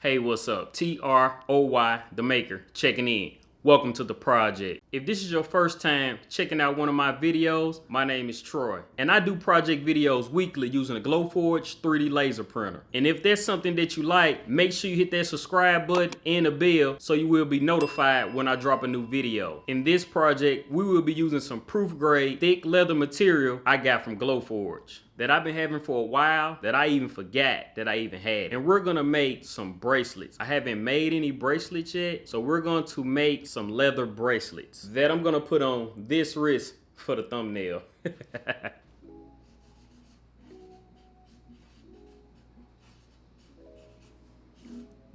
Hey, what's up? TROY, the maker, checking in. Welcome to the project. If this is your first time checking out one of my videos, my name is Troy, and I do project videos weekly using a Glowforge 3D laser printer. And if there's something that you like, make sure you hit that subscribe button and the bell so you will be notified when I drop a new video. In this project, we will be using some proof grade thick leather material I got from Glowforge that I've been having for a while that I even forgot that I even had. And we're gonna make some bracelets. I haven't made any bracelets yet, so we're going to make some leather bracelets that I'm gonna put on this wrist for the thumbnail.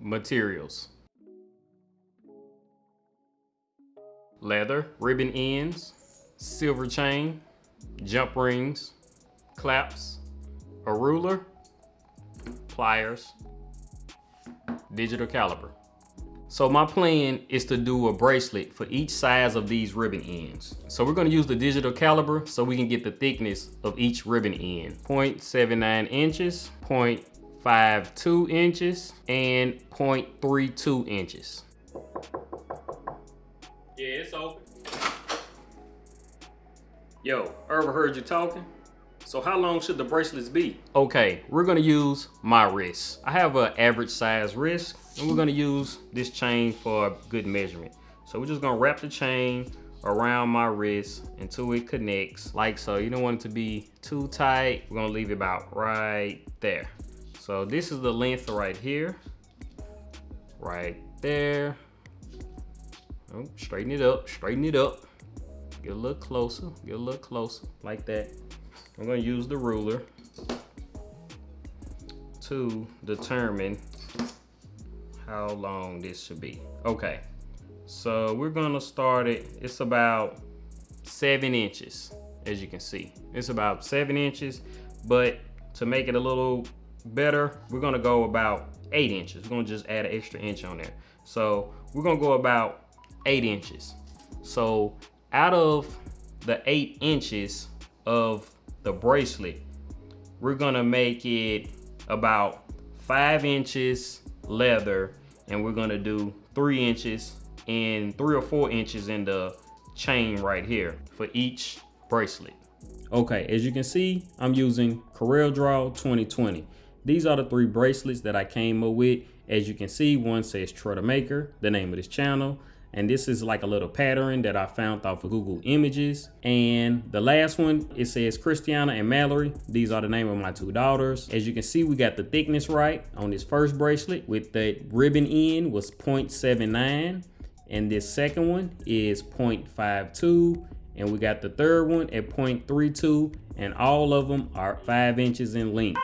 Materials: leather, ribbon ends, silver chain, jump rings, claps, a ruler, pliers, digital caliper. So my plan is to do a bracelet for each size of these ribbon ends. So we're gonna use the digital caliper so we can get the thickness of each ribbon end. 0.79 inches, 0.52 inches, and 0.32 inches. Yeah, it's open. Yo, ever heard you talking? So how long should the bracelets be? Okay, we're gonna use my wrist. I have an average size wrist, and we're gonna use this chain for a good measurement. So we're just gonna wrap the chain around my wrist until it connects, like so. You don't want it to be too tight. We're gonna leave it about right there. So this is the length right here, right there. Oh, straighten it up, straighten it up. Get a little closer, get a little closer, like that. I'm gonna use the ruler to determine how long this should be. Okay, so we're gonna start it. It's about 7 inches, as you can see. It's about 7 inches, but to make it a little better, we're gonna go about 8 inches. We're gonna just add an extra inch on there. So we're gonna go about 8 inches. So out of the 8 inches of the bracelet, we're gonna make it about 5 inches leather, and we're gonna do 3 inches and 3 or 4 inches in the chain right here for each bracelet. Okay, as you can see, I'm using CorelDRAW 2020. These are the 3 bracelets that I came up with. As you can see, one says Troy the Maker, the name of this channel. And this is like a little pattern that I found off of Google Images. And the last one, it says Christiana and Mallory. These are the name of my 2 daughters. As you can see, we got the thickness right on this first bracelet, with the ribbon end was 0.79. And this second one is 0.52. And we got the third one at 0.32. And all of them are 5 inches in length.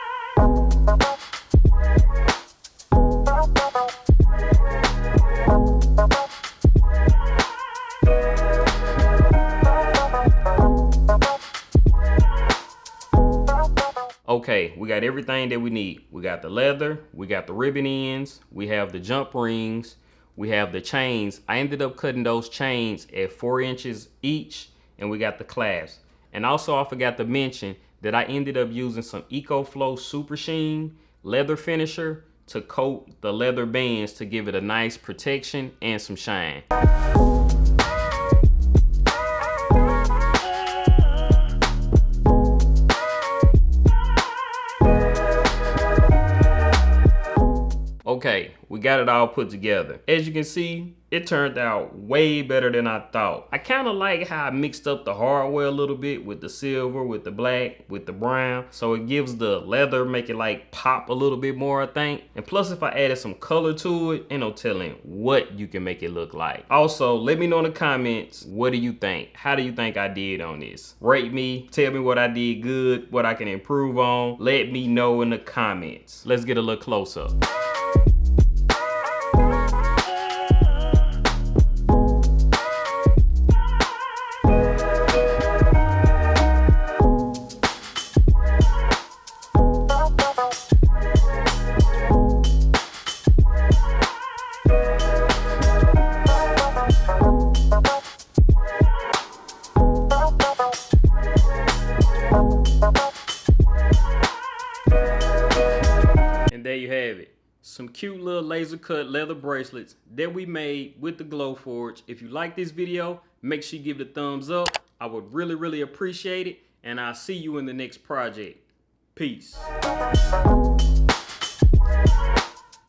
Okay, we got everything that we need. We got the leather, we got the ribbon ends, we have the jump rings, we have the chains. I ended up cutting those chains at 4 inches each, and we got the clasps. And also I forgot to mention that I ended up using some EcoFlow Super Sheen leather finisher to coat the leather bands to give it a nice protection and some shine. Okay, we got it all put together. As you can see, it turned out way better than I thought. I kind of like how I mixed up the hardware a little bit with the silver, with the black, with the brown. So it gives the leather, make it like pop a little bit more, I think. And plus, if I added some color to it, ain't no telling what you can make it look like. Also, let me know in the comments, what do you think? How do you think I did on this? Rate me, tell me what I did good, what I can improve on. Let me know in the comments. Let's get a little close up. And there you have it. some cute little laser cut leather bracelets that we made with the Glowforge. If you like this video, make sure you give it a thumbs up. I would really appreciate it, and I'll see you in the next project. Peace.